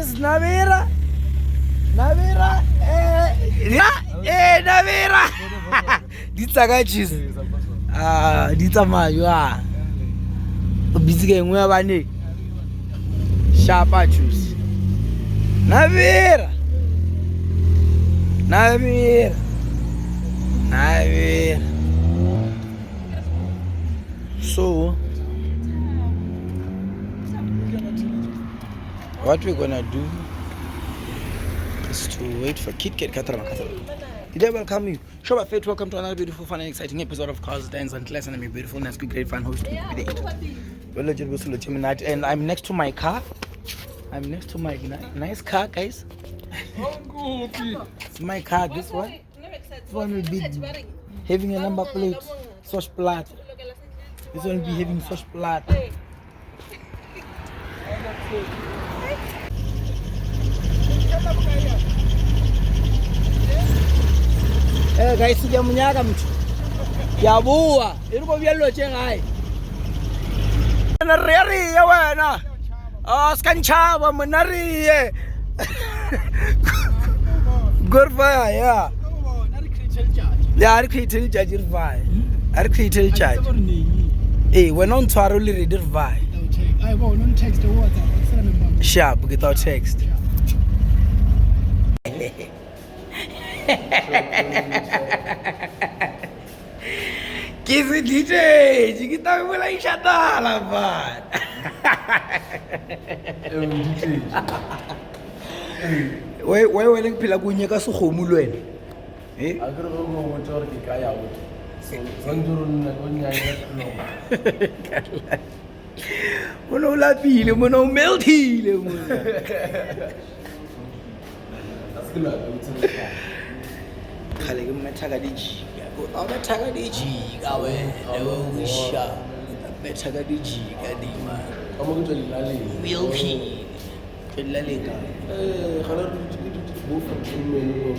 guys, Navira. Navira. Ditsaga cheese. Ditsamayo a. Busy ke ngwe ba ne. Sharpa juice. Navira. So what we're gonna do is to wait for Katra. Did I welcome you? Show my face, welcome to another beautiful, fun and exciting episode of Cars, Dance and Class, and I'm a beautiful, nice, great fan host and I'm next to my car. I'm next to my nice car, guys. It's my car, this one. This one will be having a number plate, Sosh Plat. This one will be having Sosh Plat. Guys, siya munyaka mtu. Yabua, iruko byalo chengai. Na riri ya wena. Skanchaba munariye. Good fire, yeah. Yeah, I can't tell judge your vibe. I can't tell judge. Hey, we're not thoroughly read your vibe. I won't text the water. Sharp, without text. Kisi DJ, kita mulai syata lah, Pak. Why nang pila kunya ka sukhomo lo wena? Eh? A re go mo motor ke ka ya botho. Sangurun na go nya ya no. Mono lapile, mono meltile mo. Askula go tsena. Khale ke methaka dijika. Go methaka dijika we. Lewo wisha. Methaka dijika di ma. Ka mo go tsela le. Meltile. Tsela le ka. Khala re go fa tsumelo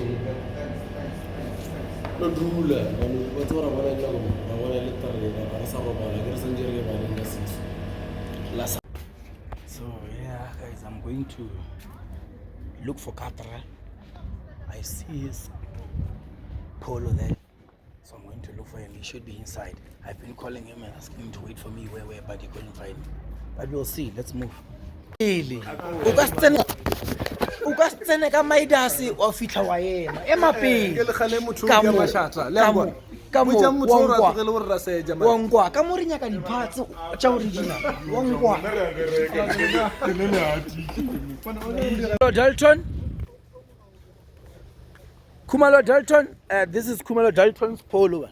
no drula ba tsora ba la go ba wala le tare ba sa go ba la ke sanjere ba le sis. So yeah, guys, I'm going to look for Katra. I see his polo there, so I'm going to look for him. He should be inside. I've been calling him and asking him to wait for me where, but he couldn't find me. But we'll see. Let's move. Really? Ukastsene ka maidasi wa fitla wa yena emapeng ke le khale motho ya mashata le ngwa ka mo motho ra tlogele hore ra seja wa ngwa ka mo re nyaka diphatse tša original wa ngwa Dalton Kumalo Dalton, this is Kumalo Dalton's polo.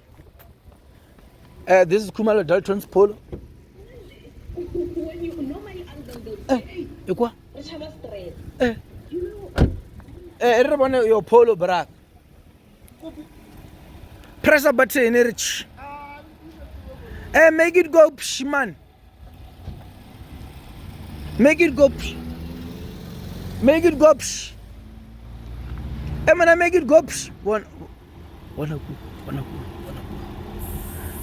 This is Kumalo Dalton's polo. When you normally Ekwa? Everyone your polo bra. Press a button, rich. Make it go, psh, man. Make it go, psh. Make it go, psh. Man, make it go, psh. One.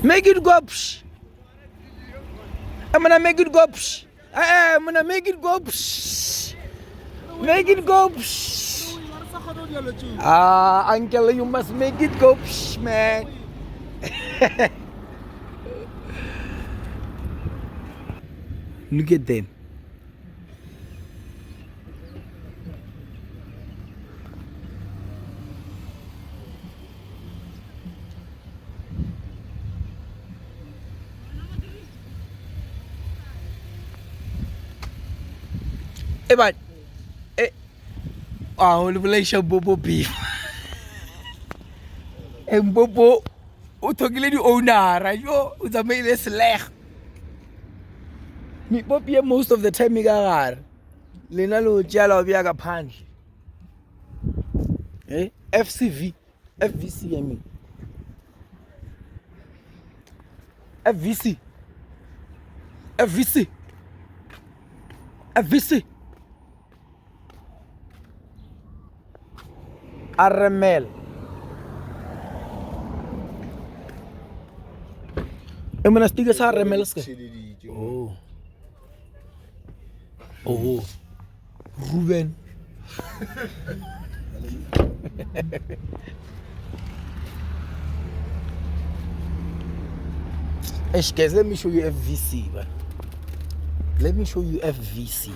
Make it go, psh. Man, make it go, psh. Man, make it go, psh. Make it go, psh. Uncle, you must make it go, psh, man. Look at them. Hey, but ulibulaisha bobo beef. Bobo utokile di owner, yo uzamile sleg. Mi popie most of the time igagara. Lena lo tjala obya ka phandle. FVC I mean. FVC RML. Emana stiga sa RML ska. Oh. Ruben Guys, let me show you FVC. Man. Let me show you FVC.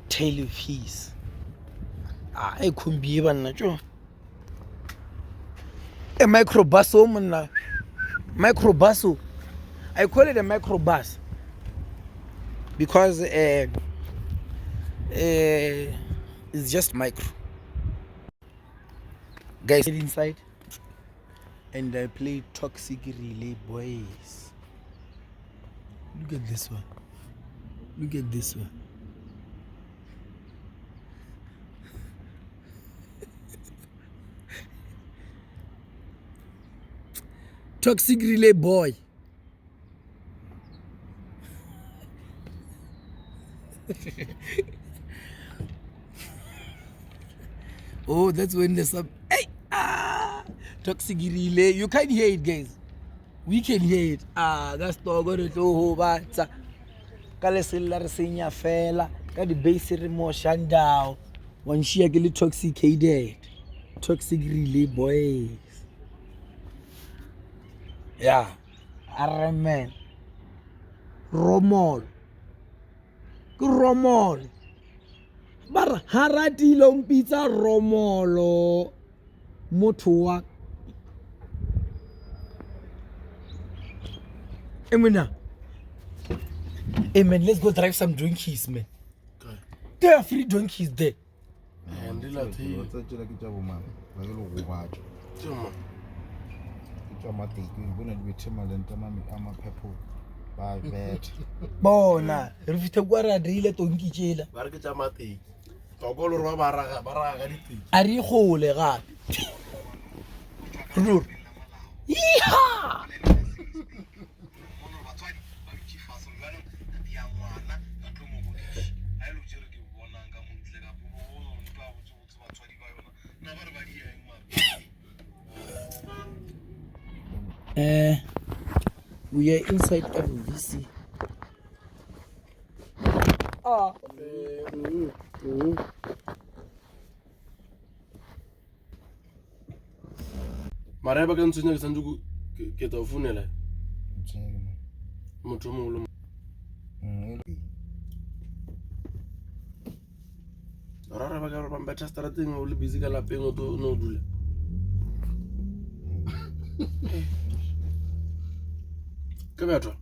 Tail piece. I couldn't be even natural. A microbus, woman. Microbus. I call it a microbus because it's just micro. Guys, get inside and I play Toxic Relay Boys. Look at this one. Look at this one. Toxic Relay Boy. Oh, that's when the sub. Hey, Toxic Relay. You can't hear it, guys. We can hear it. That's not going to ho batsa. Kale sella re senya fela. Ka di base re mo shandao. One share ke le toxicated. Toxic Relay Boys. Yeah. Armen. Romol. Romol. Bar harati lo pizza Romolo. Motoa. Emina. Hey man, let's go drive some donkeys, man. Okay. There are free donkeys there. And the Latin. Bona, re fithe kwa ra drile tonki tshela. Ba re ke tsa mateng. Tokolo re ba raga diteng. A re gole ga. Rur. Yeeha! We are inside FVC. Mara ba ka ntsenya ke santse ke tsa funela. Motho mo lo. Rara ba ka re ba mbetsa strateng o le busy ka lapeng o to no dula. Ke batho.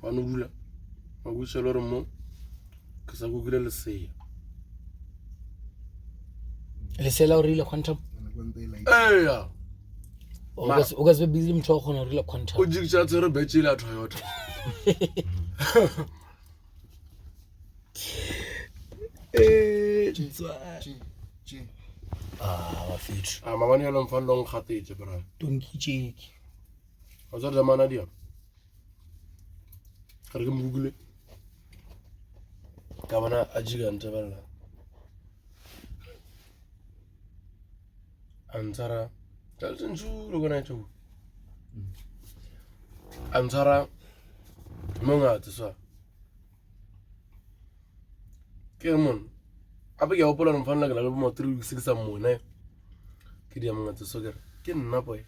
Ba no dula. Ba go tshelo re mo ke sa go gile le seya. Le sela o rile quantum. Eya. O ka se busy motho o gona o rile quantum. O jikitsa tsere betšile a Toyota. Wa fethu. Mamane ya lo mfa long khatetse bra. Tonki cheki. O tsa zamana dia. Re ke mbugule. Ka bona a jigante bala. Ansara talsenju lo gona tso. Ansara monga tswa. Ke mon. Ape ke opola re mfana la mo 3 weeks ke sa mona. Ke dia monga tswa ke ke nna boy.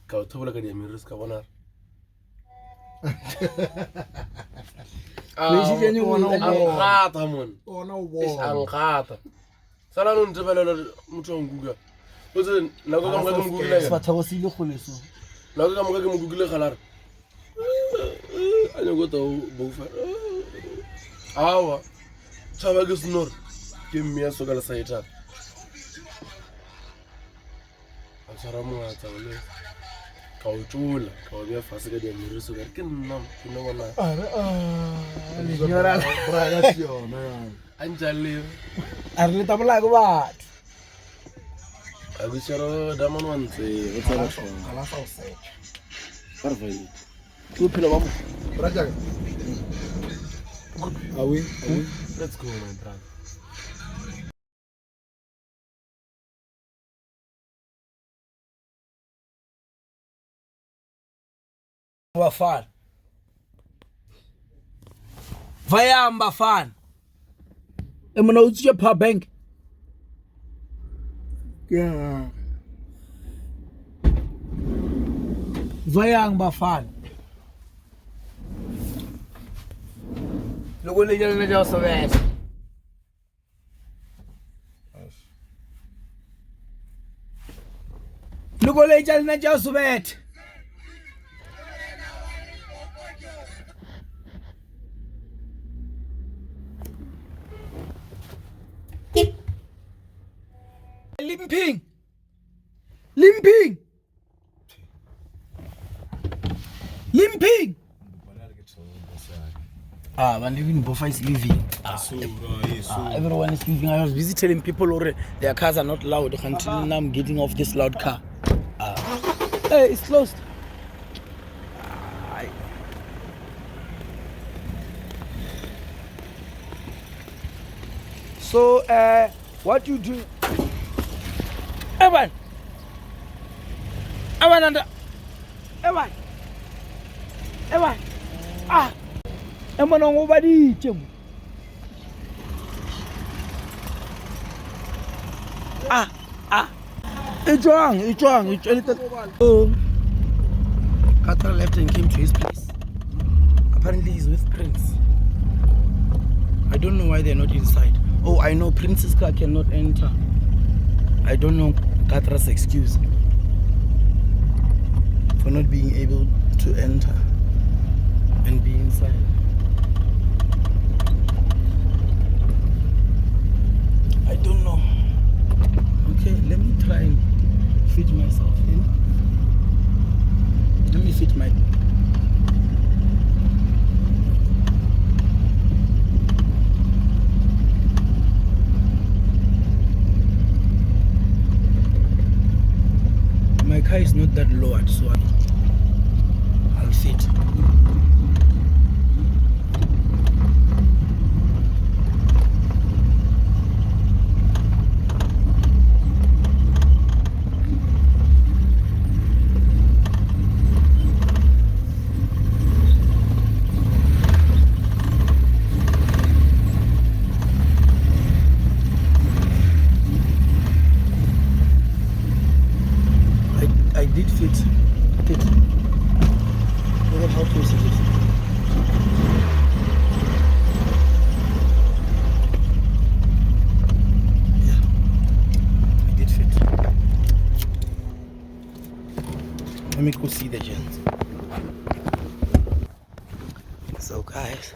Ka o thobola ka dia miris ka bona. Angata mon. Ona Angata. Sala no ntebela motho o nguga. O tse la go ka mo ngugule. Batho go sile go leso. La go ka mo ka mo ngugule galara. Ane go to bo fa. Awa. Tshaba ke snor. Ke mmea so ka la saita. A tsara mo a tsale. Ka o tula, ka o bia fase ka dia miriso ka ke nna ke no bona. Señora, Anjale. a re ta bola go batho. A go tsero da mano ntse o tsara tso. Kala sa o se. Perfect. Tu phela ba mo. Braja. Awi. Let's go my brother. Wa far. Vayang bafana. Emona utshe power bank. Yeah. Vayang bafana. Loko le jana ja sobela. Loko le jana ja sobela. Limping. Man, even Bofa is leaving. Everyone is leaving. I was busy telling people already their cars are not loud until now I'm getting off this loud car. Hey, it's closed. So, what you do? Evan, Eman ngobadi tjemu. Ejwang. Katra left and came to his place. Apparently he's with Prince. I don't know why they're not inside. Oh, I know Prince's car cannot enter. I don't know Katra's excuse for not being able to enter and be inside. I don't know. Okay, let me try and fit myself in. Let me fit my... My car is not that lowered, so I'll fit. I did fit. Look at how close it is. Yeah, I did fit. Let me go see the gents. So guys,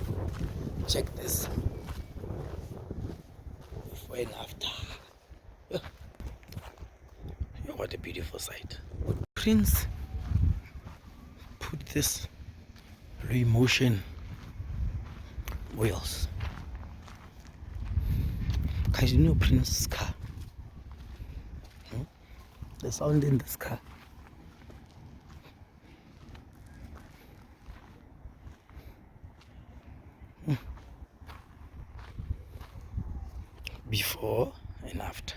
check this. Before and after. What a beautiful sight. Prince put this low motion wheels. Guys, you know Prince's car? The sound in this car. Before and after.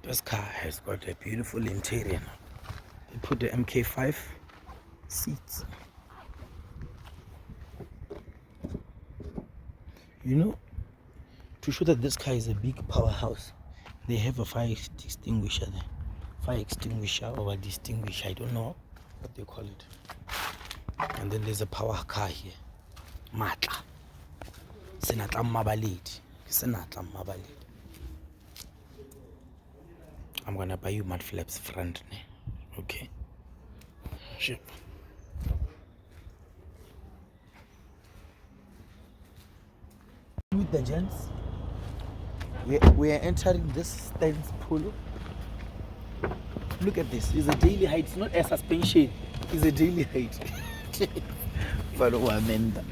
This car has got a beautiful interior. They put the MK5 seats. You know, to show that this car is a big powerhouse, they have a fire extinguisher there. Fire extinguisher or a distinguisher, I don't know what they call it. And then there's a power car here. Matla. Senatla Mabalid. Senatla Mabalid. I'm gonna buy you mud flaps front, okay? Sure. With the gents, we are entering this stance polo. Look at this. It's a daily height. It's not a suspension. It's a daily height. Follow Amanda.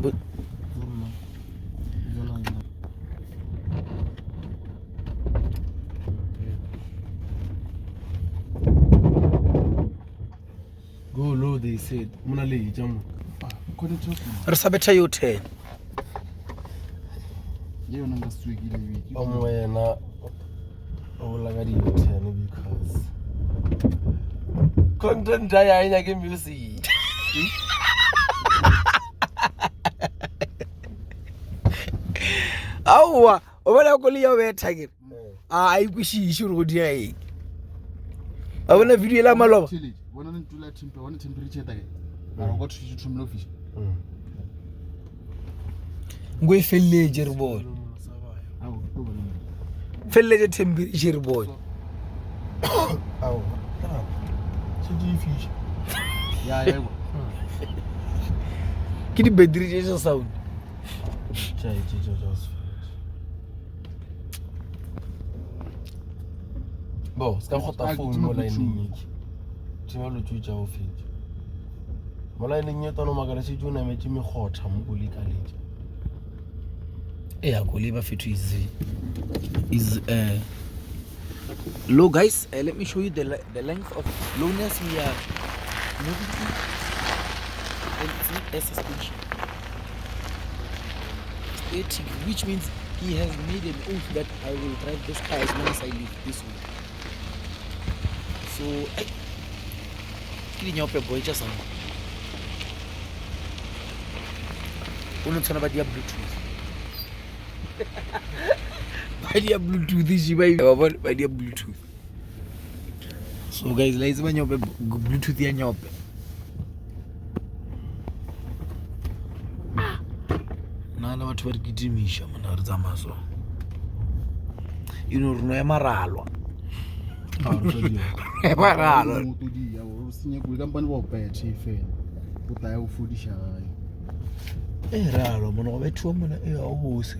But go low, they said. re sa betha yo 10 omwe yena o la ka di 10 because content ya nya ke music aowa o bona ko le yo betha ke a ikwishishe re go dia eng a bona video la maloba bona ntula temperature ta ke mara go thushi thumlo fish ngo e felletse re bone felletse temperature re bone aw se di fish ya ke di battery tse sa sound chai just bo ska khota phone mo line e tsema lo tshutsa o fetse mo line e tono magala se juna me tsimi khotha mo go lekaletse yeah Koliba fethu is low guys. Let me show you the length of lowness we are moving to, and it's not a suspension static, which means he has made an oath that I will drive this car as long as I live this way. So I kidding up a boy just on about your Bluetooth. By the Bluetooth is by the Bluetooth. So guys, let's when you Bluetooth ya nyope. Nana watu wa kidimisha mana re tsama so. You know reno ya maralwa. Maralwa. motodi ya o sinye go kampane ba o petse fela o tla ya o fodisha gae Ralo mona go bethuwa mona e a o bose.